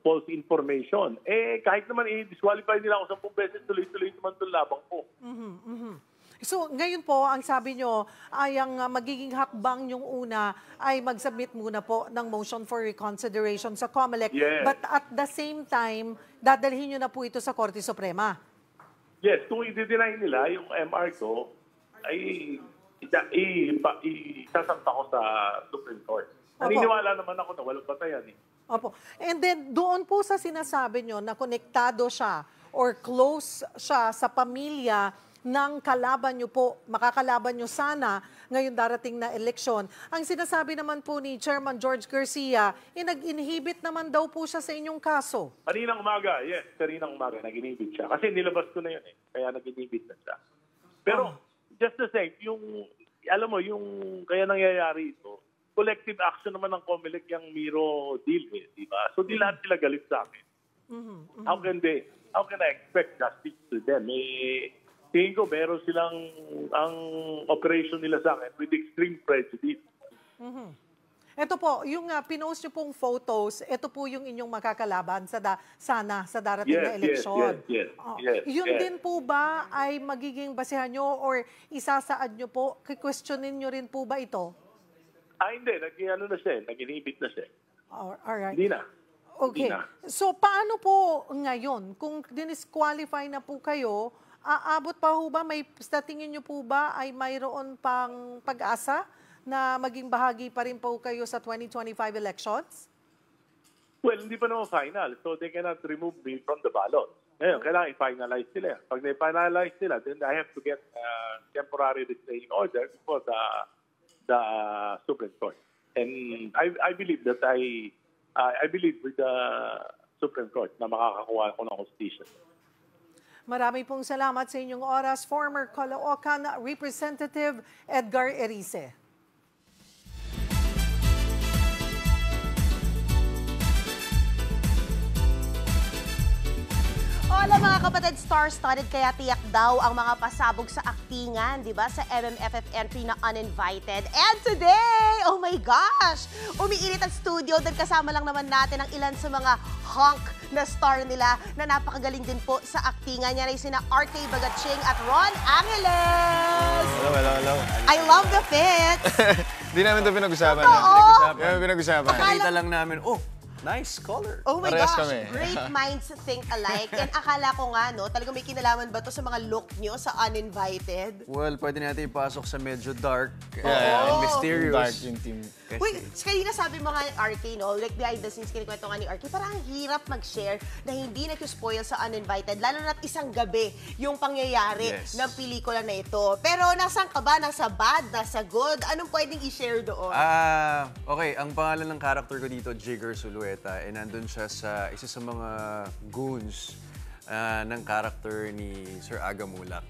false information. Kahit naman i-disqualify nila ako 10 beses, tuloy-tuloy naman itong labang ko. So, ngayon po, ang sabi nyo, ay ang magiging hakbang yung una ay mag-submit muna po ng motion for reconsideration sa COMELEC. Yes. But at the same time, dadalhin nyo na po ito sa Korte Suprema. Yes, kung i-deny nila yung MR ko, ay isasampa ko sa Supreme Court. Naniniwala naman ako na walang batayan eh. Opo. And then, doon po sa sinasabi nyo na konektado siya or close siya sa pamilya ng kalaban nyo po, makakalaban nyo sana ngayon darating na eleksyon. Ang sinasabi naman po ni Chairman George Garcia, nag-inhibit naman daw po siya sa inyong kaso. Kaninang umaga, yes, kaninang umaga, nag-inhibit siya. Kasi nilabas ko na yun eh, kaya nag-inhibit na siya. Pero, just to say, alam mo, kaya nangyayari ito, collective action naman ng COMELEC yung Miro deal eh, di ba? So, di lahat sila galit sa akin. How can I expect justice to them? Tingin ko, meron silang, ang operation nila sa akin with extreme prejudice. Ito po, yung pinost nyo pong photos, ito po yung inyong makakalaban sana sa darating na eleksyon. Yes. Yun din po ba ay magiging basehan nyo or isasaad nyo po? Questionin nyo rin po ba ito? Hindi. Nag-inhibit na siya. Alright. Hindi na. Okay. So, paano po ngayon? Kung dinisqualify na po kayo, aabot pa ho ba? Sa tingin nyo po ba ay mayroon pang pag-asa na maging bahagi pa rin po kayo sa 2025 elections? Well, hindi pa naman final. So, they cannot remove me from the ballot. Ngayon, kailangan i-finalize sila. Pag na-finalize sila, then I have to get temporary restraining order before the Supreme Court. And I believe that I believe with the Supreme Court na makakakuha ko ng constitution. Marami pong salamat sa inyong oras, former Caloocan Representative Edgar Erice. Hola mga kapatid, star-studded kaya tiyak daw ang mga pasabog sa aktingan, di ba? Sa MMFF entry na uninvited. And today, oh my gosh! Umiinit ang studio dahil kasama lang naman natin ang ilan sa mga hunk na star nila na napakagaling din po sa aktingan. Yan ay sina RK Bagaching at Ron Angeles! Hello. I love the fit! Hindi namin ito pinag-usapan. Hindi namin pinag-usapan. Nakita lang namin, nice color. Oh my gosh, great minds think alike. And akala ko nga, talagang may kinalaman ba to sa mga look nyo sa uninvited? Well, pwede natin ipasok sa medyo dark and mysterious. Dark yung team. Wait, kanina sabi mo nga RK, like behind the scenes, kinikwento nga ni RK, parang ang hirap mag-share na hindi nag-spoil sa uninvited, lalo na't isang gabi yung pangyayari ng pelikula na ito. Pero nasaan ka ba? Nasa bad? Nasa good? Anong pwedeng i-share doon? Okay, ang pangalan ng character ko dito, Jigger Sulueta, nandun siya sa isa sa mga goons ng character ni Sir Aga Mulak.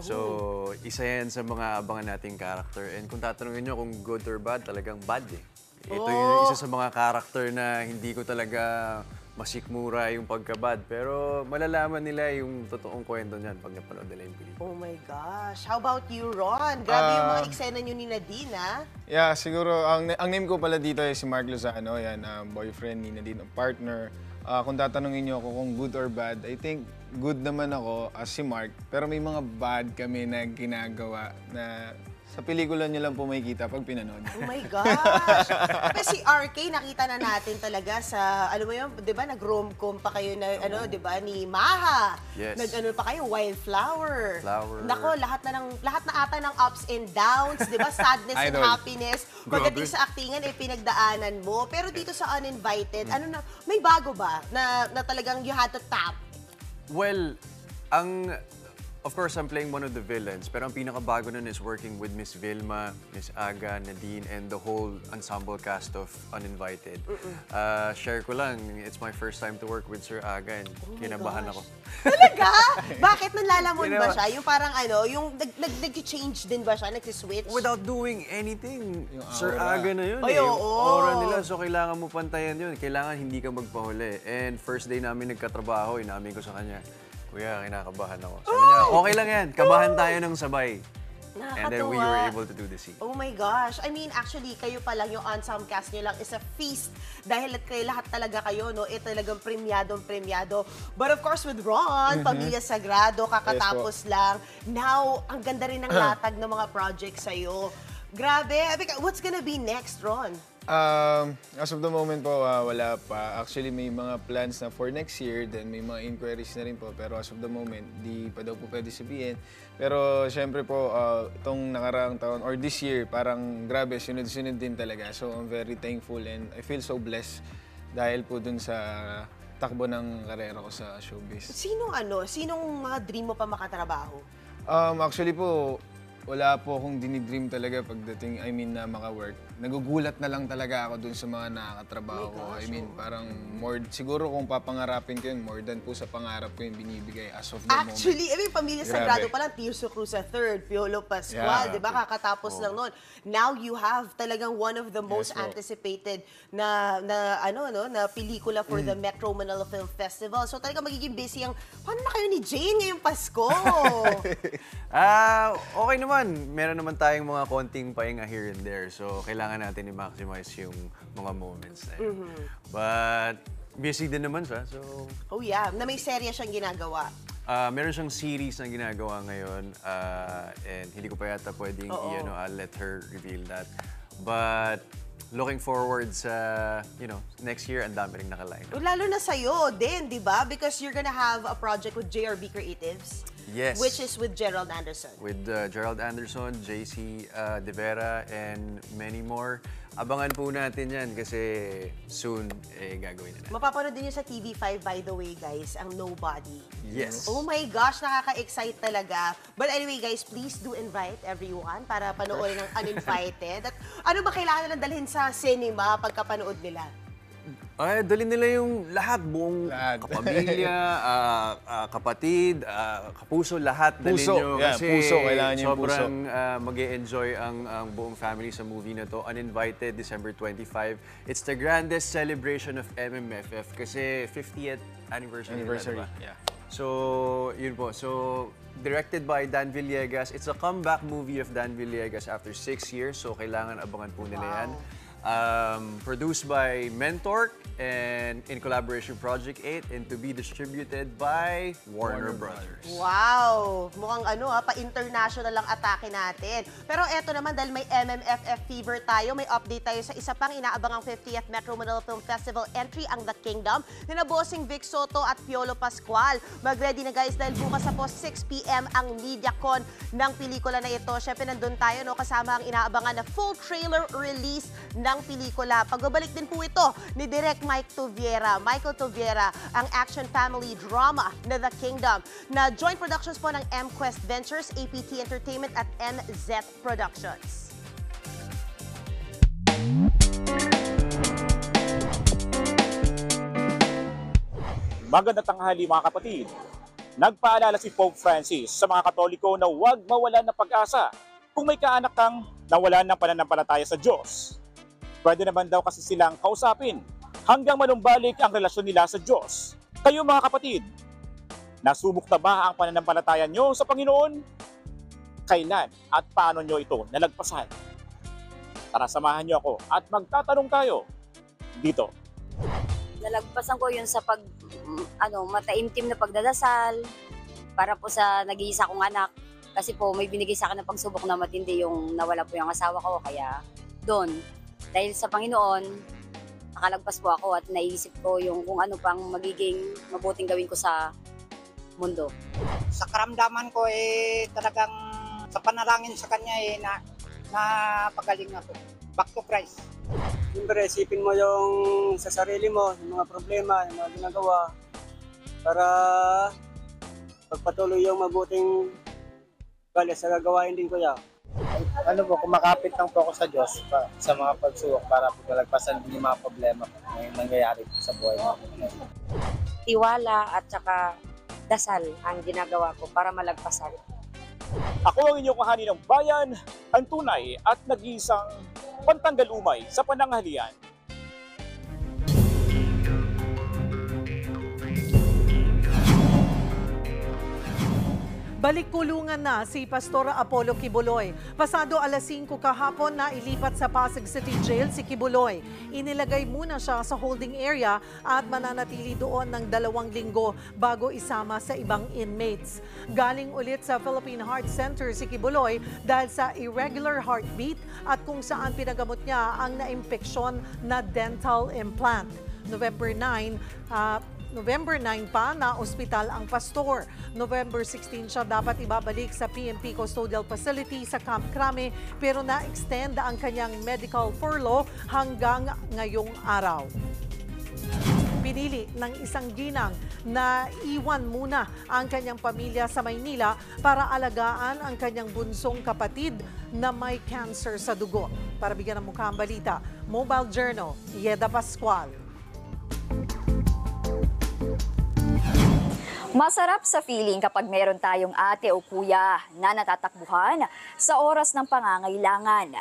So, isa yan sa mga abangan nating character. And kung tatanungin nyo kung good or bad, talagang bad eh. Ito yung isa sa mga character na hindi ko talaga masikmura yung pagka-bad. Pero malalaman nila yung totoong kwento niyan pag napanood nila yung pelikula. Oh my gosh. How about you, Ron? Grabe yung mga eksena nyo ni Nadine, ha? Yeah, siguro, ang name ko pala dito ay si Mark Lozano. Yan, boyfriend ni Nadine, partner. Kung tatanungin niyo ako kung good or bad, I think good naman ako as si Mark. Pero may mga bad kami na ginagawa na Sa pelikula niyo lang po makikita pag pinanood. Oh my gosh! Kasi si RK, nakita na natin talaga sa, alam mo yun, di ba, nag-rom-com pa kayo na, di ba, ni Maha. Yes. Nag-ano pa kayo, Wildflower. Flower. Nako, lahat na ata ng ups and downs, di ba, sadness and Idol. happiness. Pagdating sa actingan, pinagdaanan mo. Pero dito sa Uninvited, may bago ba na talagang you had to tap? Well, of course, I'm playing one of the villains, pero ang pinakabago nun is working with Miss Vilma, Miss Aga, Nadine, and the whole ensemble cast of Uninvited. Share ko lang, it's my first time to work with Sir Aga and kinabahan ako. Talaga? Bakit nanlalamon ba siya? Yung parang yung nag-change din ba siya? Nag-switch? Without doing anything, Sir aura. Aga na yun Ay, eh. Yung oo. aura nila, so kailangan mo pantayan yun. Kailangan hindi ka magpahuli. And first day namin nagkatrabaho, inamin ko sa kanya, Kuya, kinakabahan ako. Sabi niya, okay lang yan. Kabahan tayo ng sabay. And then we were able to do the scene. Oh my gosh. I mean, actually, kayo pa lang, yung ensemble cast nyo lang is a feast. Dahil lahat talaga kayo, no? Talagang premyado. But of course, with Ron, Pamilya Sagrado, kakatapos lang. Now, ang ganda rin ng latag ng mga projects sa'yo. Grabe. What's gonna be next, Ron? As of the moment po, wala pa. Actually, may mga plans na for next year, then may mga inquiries na rin po. Pero as of the moment, di pa daw po pwede sabihin. Pero syempre po, itong nakaraang taon, or this year, parang grabe, sunod-sunod din talaga. So I'm very thankful and I feel so blessed dahil po dun sa takbo ng karera ko sa showbiz. Sinong mga dream mo pa makatrabaho? Actually po, wala po akong dinidream talaga pagdating, na maka-work. Nagugulat na lang talaga ako dun sa mga nakakatrabaho ko. Parang siguro kung papangarapin ko yun, more than po sa pangarap ko yung binibigay as of the moment. Actually, Pamilya Sagrado pa lang, Tirso Cruz III, Piolo Pascual, di ba? Kakatapos lang nun. Now you have talagang one of the most anticipated na pelikula for the Metro Manila Film Festival. So talagang magiging busy paano na kayo ni Jane ngayong Pasko? Okay naman. Meron naman tayong mga konting pahinga here and there. So, kailangan natin i-maximize yung mga moments na yun. But, busy din naman siya. So, oh yeah, na may serye siyang ginagawa. Meron siyang series na ginagawa ngayon. And hindi ko pa yata pwedeng I'll let her reveal that. But, looking forward sa, next year, ang dami ring nakaline. Lalo na sa'yo din, di ba? Because you're gonna have a project with JRB Creatives. Yes. Which is with Gerald Anderson. With Gerald Anderson, JC De Vera, and many more. Abangan po natin yan kasi soon gagawin na. Mapapanood din yun sa TV5, by the way, guys, ang Nobody. Yes. Oh my gosh, nakaka-excite talaga. But anyway, guys, please do invite everyone para panoorin ng Uninvited. At ano ba kailangan nilang dalhin sa cinema pagkapanood nila? Dalhin nila yung buong kapamilya, kapatid, kapuso, lahat dalhin nyo. Kasi puso, kailangan yung sobrang mag-e-enjoy ang buong family sa movie na to. Uninvited, December 25. It's the grandest celebration of MMFF kasi 50th anniversary. Diba? Yeah. So, yun po. So, directed by Dan Villegas. It's a comeback movie of Dan Villegas after 6 years. So, kailangan abangan po nila yan. Produced by Mentor and in collaboration Project 8 and to be distributed by Warner Brothers. Wow! Mukhang pa-international ang atake natin. Pero eto naman, dahil may MMFF fever tayo, may update tayo sa isa pang inaabangang 50th Metro Manila Film Festival entry, ang The Kingdom, nina Bossing Vic Soto at Piolo Pascual. Mag-ready na guys dahil bukas sa 6 p.m. ang MediaCon ng pelikula na ito. Siyempre, nandun tayo, kasama ang inaabangan na full trailer release ng pelikula. Pagbabalik din po ito ni Direk Michael Toviera, ang action family drama na The Kingdom, na joint productions po ng MQuest Ventures, APT Entertainment at NZ Productions. Magandang tanghali mga kapatid. Nagpaalala si Pope Francis sa mga Katoliko na huwag mawalan ng pag-asa kung may kaanak kang nawalan ng pananampalataya sa Diyos. Pwede naman daw kasi silang kausapin hanggang manumbalik ang relasyon nila sa Diyos. Kayo mga kapatid, nasubok na ba ang pananampalataya nyo sa Panginoon? Kailan at paano nyo ito nalagpasan? Tara, samahan nyo ako at magtatanong tayo dito. Nalagpasan ko yun sa mataimtim na pagdadasal para po sa nag-iisa kong anak. Kasi po may binigay sa akin ng pagsubok na matindi yung nawala po yung asawa ko. Kaya doon, dahil sa Panginoon, nakalagpas po ako at naisip ko yung kung ano pang magiging mabuting gawin ko sa mundo. Sa karamdaman ko talagang sa panalangin sa kanya napagaling ako. Back to Christ. Siyempre, isipin mo yung sa sarili mo, yung mga problema, yung mga ginagawa para pagpatuloy yung mabuting galis sa gagawain din, kuya. Ano po, kumakapit lang po ako sa Diyos sa mga pagsubok para palagpasan din yung mga problema na nangyayari sa buhay mo. Tiwala at saka dasal ang ginagawa ko para malagpasan. Ako ang inyong kahani ng bayan, ang tunay at nag-iisang pantanggal umay sa pananghalian. Balik kulungan na si Pastor Apollo Kibuloy. Pasado alas 5 kahapon na ilipat sa Pasig City Jail si Kibuloy. Inilagay muna siya sa holding area at mananatili doon ng 2 linggo bago isama sa ibang inmates. Galing ulit sa Philippine Heart Center si Kibuloy dahil sa irregular heartbeat at kung saan pinagamot niya ang naimpeksyon na dental implant. November 9 pa na ospital ang pastor. November 16 siya dapat ibabalik sa PNP Custodial Facility sa Camp Crame pero na-extend ang kanyang medical furlough hanggang ngayong araw. Pinili ng isang ginang na iwan muna ang kanyang pamilya sa Maynila para alagaan ang kanyang bunsong kapatid na may cancer sa dugo. Para bigyan ng mukha ang balita, Mobile Journal, Yeda Pascual. Masarap sa feeling kapag meron tayong ate o kuya na natatakbuhan sa oras ng pangangailangan.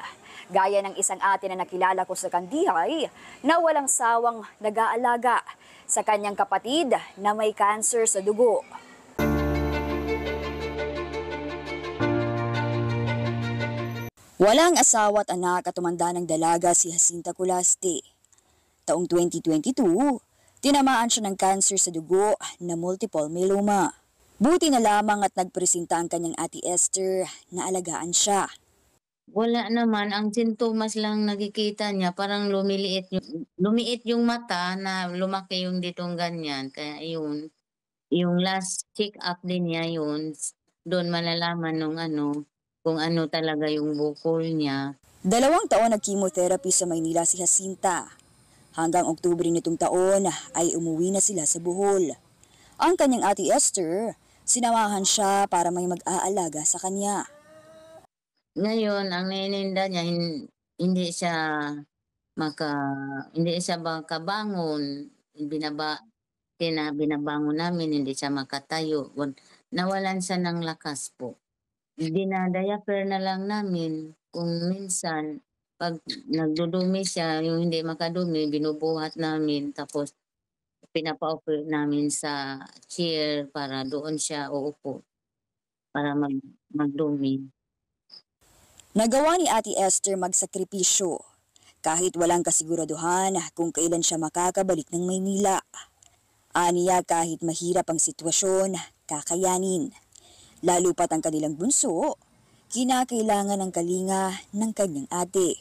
Gaya ng isang ate na nakilala ko sa Kandihay na walang sawang nag-aalaga sa kanyang kapatid na may cancer sa dugo. Walang asawa at anak at tumanda ng dalaga si Jacinta Colaste. Taong 2022, tinamaan siya ng cancer sa dugo na multiple myeloma. Buti na lamang at nagpresenta ang kanyang ate Esther na alagaan siya. Wala naman, ang sintomas lang nakikita niya, parang lumiit yung mata na lumaki yung ditong ganyan. Kaya yun, yung last check-up din niya yun, doon malalaman kung ano talaga yung bukol niya. 2 taon nag-chemotherapy sa Maynila si Jacinta. Hanggang Oktubre nitong taon ay umuwi na sila sa Bohol. Ang kanyang ate Esther, sinamahan siya para may mag-aalaga sa kanya. Ngayon, ang nininda niya, hindi siya makabangon. Binabangon namin, hindi siya makatayo. Nawalan siya ng lakas po. Dinadayaper na lang namin kung minsan. Pag nagdudumi siya, yung hindi makadumi, binubuhat namin. Tapos pinapa-offer namin sa chair para doon siya uupo para magdumi. Nagawa ni Ate Esther magsakripisyo kahit walang kasiguraduhan kung kailan siya makakabalik ng Maynila. Aniya kahit mahirap ang sitwasyon, kakayanin. Lalo pat ang kanilang bunso, kinakailangan ng kalinga ng kanyang ate.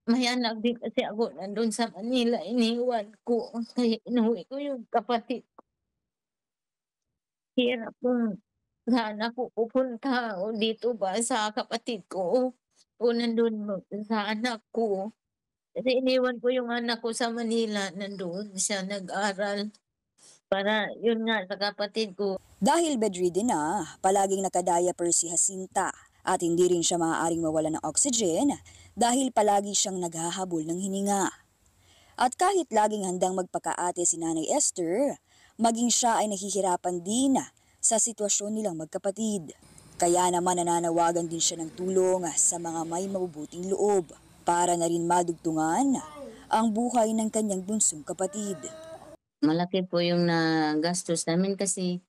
May anak din kasi ako nandun sa Manila, iniwan ko. Kaya inuwi ko yung kapatid ko. Hirap kung saan ako pupunta o dito ba sa kapatid ko o nandun sa anak ko. Kasi iniwan ko yung anak ko sa Manila, nandun siya nag-aral. Para yun nga sa kapatid ko. Dahil bedridden na, palaging nakadiaper si Jacinta. At hindi rin siya maaaring mawala ng oxygen dahil palagi siyang naghahabol ng hininga. At kahit laging handang magpakaate si Nanay Esther, maging siya ay nahihirapan din sa sitwasyon nilang magkapatid. Kaya naman nananawagan din siya ng tulong sa mga may mabubuting loob para na rin madugtungan ang buhay ng kanyang bunsong kapatid. Malaki po yung nagastos namin kasi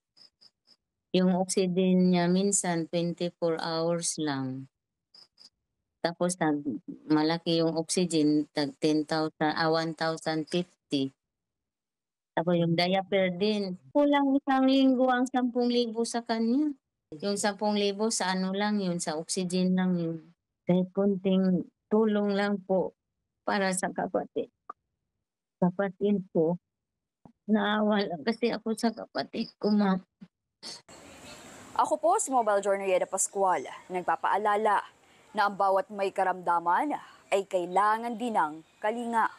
yung oxygen niya minsan 24 hours lang. Tapos malaki yung oxygen, 1,050. Tapos yung diaper din. Kulang 1 linggo ang 10,000 sa kanya. Yung 10,000 sa ano lang yun, sa oxygen lang yun. Kahit konting tulong lang po para sa kapatid. Kapatid ko, naawa lang kasi ako sa kapatid ko, ma'am. Ako po si Mobile Journal Yeda Pascual, nagpapaalala na ang bawat may karamdaman ay kailangan din ng kalinga.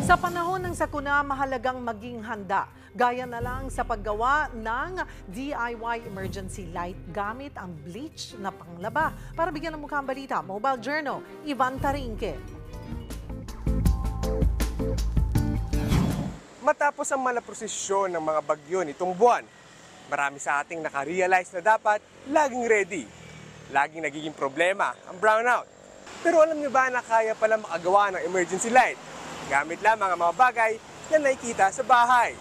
Sa panahon ng sakuna, mahalagang maging handa. Gaya na lang sa paggawa ng DIY emergency light gamit ang bleach na panglaba. Para bigyan ng mukha ang balita, Mobile Journal, Ivan Tarinque. Matapos ang malaprosesyon ng mga bagyo nitong buwan, marami sa ating nakarealize na dapat laging ready. Laging nagiging problema ang brownout. Pero alam niyo ba na kaya pala makagawa ng emergency light gamit lamang ang mga bagay na nakikita sa bahay?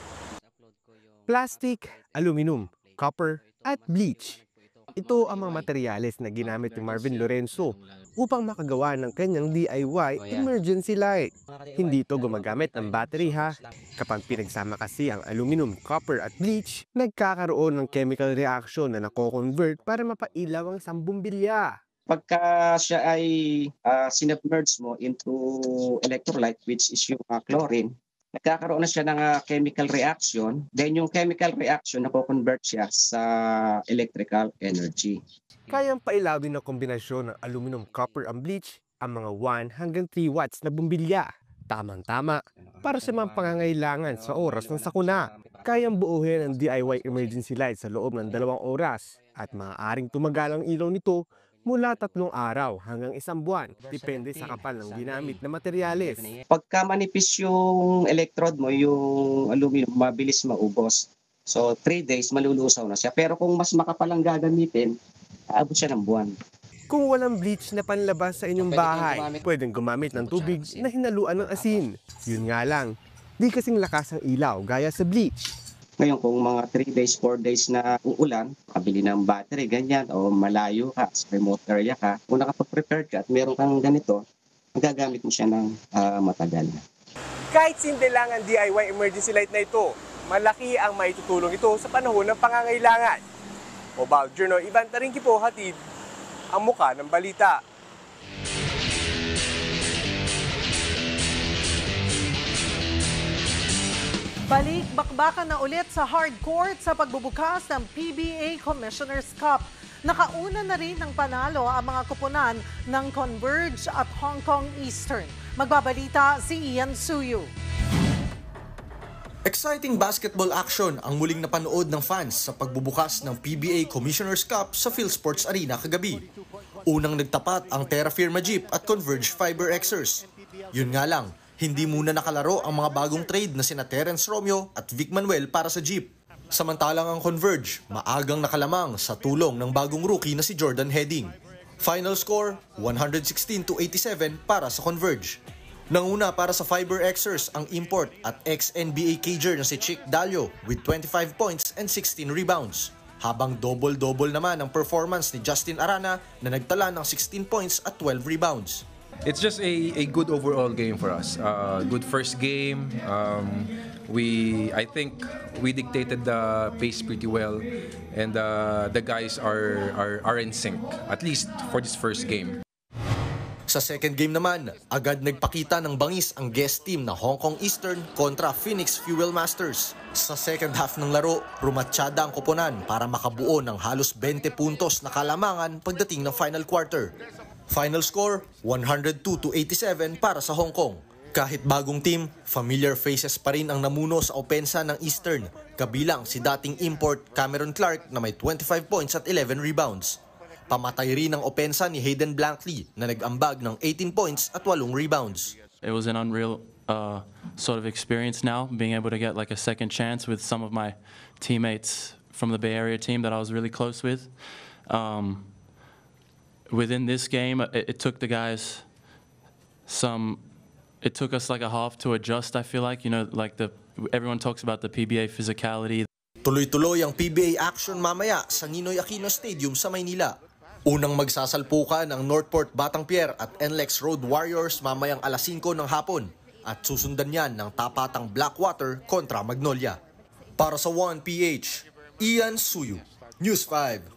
Plastic, aluminum, copper, at bleach. Ito ang mga materyales na ginamit ni Marvin Lorenzo upang makagawa ng kanyang DIY emergency light. Hindi ito gumagamit ng battery ha. Kapag pinagsama kasi ang aluminum, copper at bleach, nagkakaroon ng chemical reaction na nako-convert para mapailaw ang isang bumbilya. Pagka siya ay sinubmerge mo into electrolyte, which is yung chlorine, nagkakaroon na siya ng chemical reaction. Then yung chemical reaction, nako-convert siya sa electrical energy. Kayang pailawin ng kombinasyon ng aluminum, copper at bleach ang mga 1 hanggang 3 watts na bumbilya. Tamang-tama para sa mga pangangailangan sa oras ng sakuna. Kayang buuhin ang DIY emergency light sa loob ng 2 oras at maaaring tumagal ang ilaw nito mula 3 araw hanggang 1 buwan, depende sa kapal ng ginamit na materyales. Pagka manipis yung electrode mo, yung aluminum, mabilis maubos. So 3 days, malulusaw na siya. Pero kung mas makapal ang gagamitin, aabot siya ng buwan. Kung walang bleach na panlabas sa inyong bahay, pwedeng gumamit ng tubig na hinaluan ng asin. Yun nga lang, di kasing lakas ang ilaw gaya sa bleach. Ngayon kung mga 3 days, 4 days na uulan, kabili ng battery, ganyan, o malayo ka, sa remote area ka, kung nakapag-prepare ka at meron kang ganito, magagamit mo siya ng matagal. Kahit simple lang ang DIY emergency light na ito, malaki ang maitutulong ito sa panahon ng pangangailangan. Mobile Journal, Ivan Tarinque po, hatid ang muka ng balita. Balik bakbakan na ulit sa hard court sa pagbubukas ng PBA Commissioner's Cup. Nakauna na rin ng panalo ang mga kupunan ng Converge at Hong Kong Eastern. Magbabalita si Ian Suyu. Exciting basketball action ang muling napanood ng fans sa pagbubukas ng PBA Commissioner's Cup sa PhilSports Arena kagabi. Unang nagtapat ang Terra Firma Jeep at Converge Fiber Xers. Yun nga lang, hindi muna nakalaro ang mga bagong trade na sina Terence Romeo at Vic Manuel para sa Jeep. Samantalang ang Converge, maagang nakalamang sa tulong ng bagong rookie na si Jordan Heading. Final score, 116-87 para sa Converge. Nanguna para sa Fiber Xers ang import at ex-NBA cager na si Chick Dalio with 25 points and 16 rebounds. Habang double-double naman ang performance ni Justin Arana na nagtala ng 16 points at 12 rebounds. It's just a good overall game for us. Good first game. I think we dictated the pace pretty well, and the guys are in sync, at least for this first game. Sa second game naman, agad nagpakita ng bangis ang guest team na Hong Kong Eastern kontra Phoenix Fuel Masters. Sa second half ng laro, rumatsyada ang koponan para makabuo ng halos 20 puntos na kalamangan pagdating ng final quarter. Final score, 102-87 para sa Hong Kong. Kahit bagong team, familiar faces pa rin ang namuno sa opensa ng Eastern, kabilang si dating import Cameron Clark na may 25 points at 11 rebounds. Pamatay rin ang opensa ni Hayden Blankley na nag-ambag ng 18 points at 8 rebounds. It was an unreal sort of experience now, being able to get like a second chance with some of my teammates from the Bay Area team that I was really close with. Within this game, it took the guys it took us like a half to adjust, I feel like. You know, like everyone talks about the PBA physicality. Tuloy-tuloy ang PBA action mamaya sa Ninoy Aquino Stadium sa Maynila. Unang magsasalpukan ang Northport Batang Pier at NLEX Road Warriors mamayang alas 5 ng hapon at susundan yan ng tapatang Blackwater kontra Magnolia. Para sa 1PH, Ian Suyu, News 5.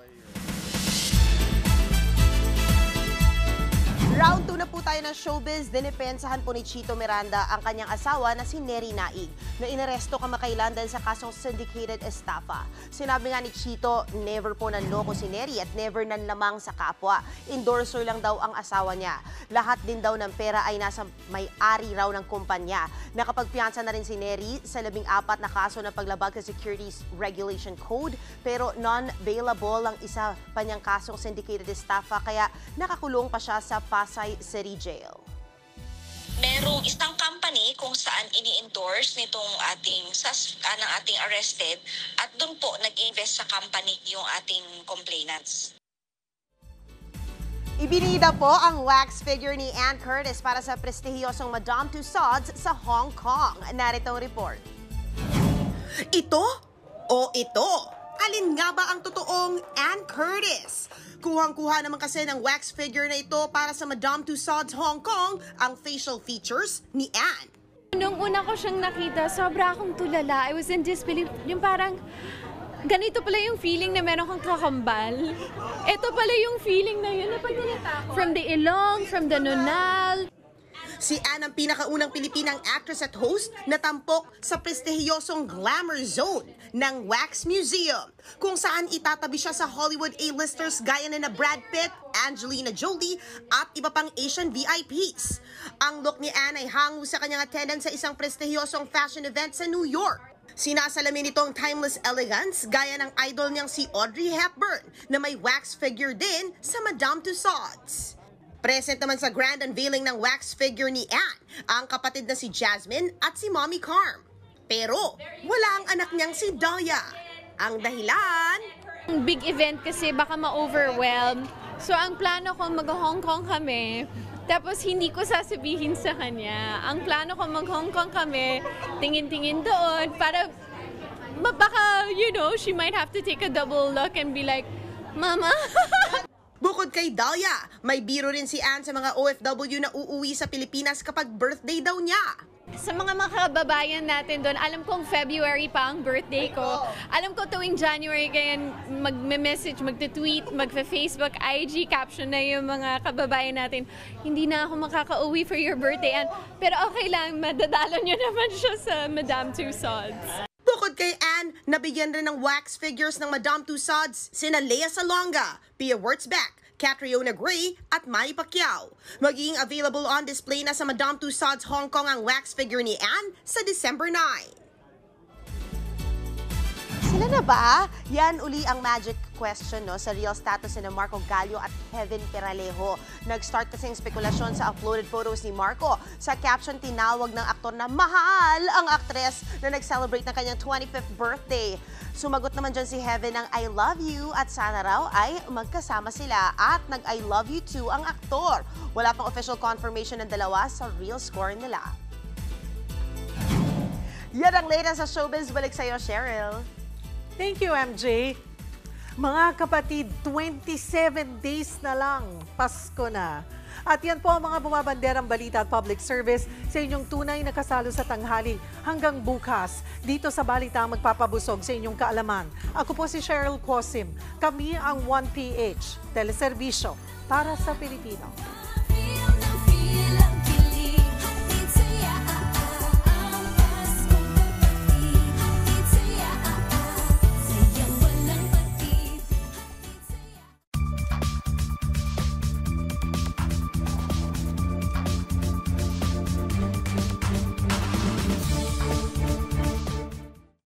Round 2 na po tayo ng showbiz. Dinipensahan po ni Chito Miranda ang kanyang asawa na si Neri Naig na inaresto kamakailan dahil sa kasong syndicated estafa. Sinabi nga ni Chito, never po nanloko si Neri at never nanlamang sa kapwa. Endorser lang daw ang asawa niya. Lahat din daw ng pera ay nasa may-ari raw ng kumpanya. Nakapagpiyansa na rin si Neri sa 14 na kaso ng paglabag sa Securities Regulation Code pero non-bailable ang isa pa niyang kasong syndicated estafa kaya nakakulong pa siya sa Pasay City Jail. Merong isang company kung saan ini-endorse nitong ng ating arrested at doon po nag-invest sa company yung ating complainants. Ibinida po ang wax figure ni Ann Curtis para sa prestihiyosong Madame Tussauds sa Hong Kong. Narito ang report. Ito o ito? Alin nga ba ang totoong Ann Curtis? Kuhang-kuha naman kasi ng wax figure na ito para sa Madame Tussauds Hong Kong ang facial features ni Ann. Nung una ko siyang nakita, sobra akong tulala. I was in disbelief. Yung parang, ganito pala yung feeling na meron kang kakambal. Ito pala yung feeling na yun. From the ilong, from the nunal. Si Ann ang pinakaunang Pilipinang actress at host na tampok sa prestihiyosong glamour zone ng Wax Museum, kung saan itatabi siya sa Hollywood A-listers gaya na Brad Pitt, Angelina Jolie at iba pang Asian VIPs. Ang look ni Ann ay hango sa kanyang attendance sa isang prestihiyosong fashion event sa New York. Sinasalamin nito ang timeless elegance gaya ng idol niyang si Audrey Hepburn na may wax figure din sa Madame Tussauds. Present naman sa grand unveiling ng wax figure ni Ann ang kapatid na si Jasmine at si Mommy Carm. Pero wala ang anak niyang si Daya. Ang dahilan? Big event kasi baka ma-overwhelm. So ang plano ko mag-Hong Kong kami. Tapos hindi ko sasabihin sa kanya. Ang plano ko mag-Hong Kong kami, tingin-tingin doon para baka, she might have to take a double look and be like, Mama. Bukod kay Dahlia, may biro rin si Ann sa mga OFW na uuwi sa Pilipinas kapag birthday daw niya. Sa mga kababayan natin doon, alam kong February pa ang birthday ko. Alam ko tuwing January kaya magme-message, magte-tweet, magfe-Facebook, IG caption na yung mga kababayan natin. Hindi na ako makaka-uwi for your birthday. Pero okay lang, madadalo nyo naman siya sa Madame Tussauds. Bukod kay Ann, nabigyan rin ng wax figures ng Madame Tussauds sina Lea Salonga, Pia Wurtzbach, Catriona Gray at Manny Pacquiao. Magiging available on display na sa Madame Tussauds Hong Kong ang wax figure ni Ann sa December 9. Sila na ba? Yan uli ang magic question sa real status ni Marco Gallio at Kevin Peralejo. Nag-start kasing spekulasyon sa uploaded photos ni Marco. Sa caption, tinawag ng aktor na mahal ang aktres na nag-celebrate ng kanyang 25th birthday. Sumagot naman dyan si Heaven ng I love you at sana raw ay magkasama sila at nag-I love you too ang aktor. Wala pang official confirmation ng dalawa sa real score nila. Yan ang latest sa showbiz. Balik sa'yo, Cheryl. Thank you, MJ. Mga kapatid, 27 days na lang, Pasko na. At yan po ang mga bumabanderang balita at public service sa inyong tunay na kasalo sa tanghali hanggang bukas. Dito sa Balita magpapabusog sa inyong kaalaman. Ako po si Cheryl Cosim. Kami ang 1PH, teleserbisyo para sa Pilipino.